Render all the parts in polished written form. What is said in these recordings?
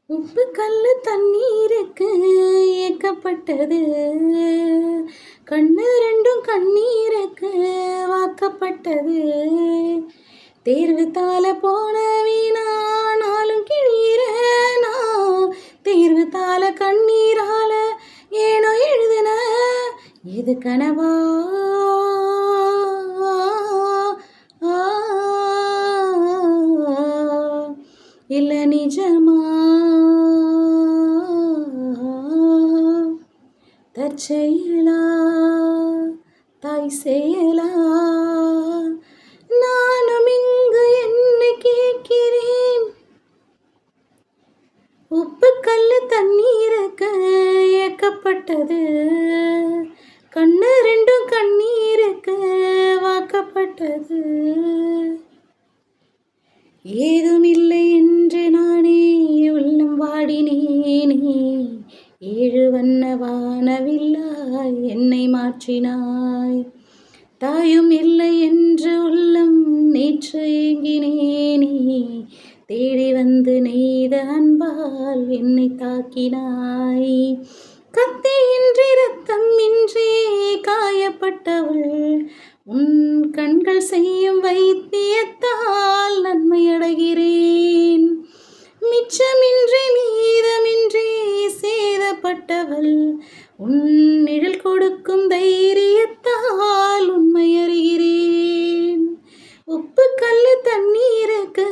உப்பு கல்லு தண்ணீருக்கு ஏக்கப்பட்டது, கண்ணு ரெண்டும் கண்ணீருக்கு வாக்கப்பட்டது. தேர்வு தாள போன வீணானாலும் கிழீரனா, தேர்வு தாள கண்ணீரால ஏனோ எழுதுன. இது கனவா இல்ல நிஜமா, தற்செயலா தாய் செயலா, நானும் இங்கு என்ன கேட்கிறேன். உப்பு கல்லு தண்ணீருக்கு ஏக்கப்பட்டது, கண்ணு ரெண்டும் கண்ணீருக்கு வாக்கப்பட்டது. ஏதுமில்லை என்று நானே உள்ளம் வாடினேனே, ஏழு வண்ண வானவில்லாய் என்னை மாற்றினாய். தாயும் இல்லை என்று உள்ளம் நேற்று ஏங்கினேனே, தேடி வந்து நெய்த அன்பால் என்னை தாக்கினாய். கத்தியின்றி ரத்தம் இன்றி காயப்பட்டவள், உன் கண்கள் செய்யும் வைத்தியத்தால் நன்மை அடைகிறேன். மிச்சமின்றி மீதமின்றி சேதப்பட்டவள், உன் நிழல் கொடுக்கும் தைரியத்தால் உண்மை அறிகிறேன். உப்பு கல்லு தண்ணீருக்கு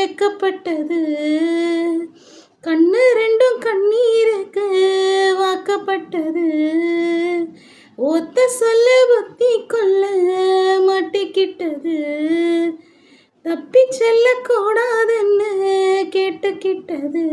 ஏக்கப்பட்டது, கண்ணு ரெண்டும் கண்ணீருக்கு வாக்கப்பட்டது. ஒத்த சொல்ல புத்தி கொள்ள மாட்டிக்கிட்டது, தப்பி செல்ல கூடாதுன்னு கேட்டுக்கிட்டது.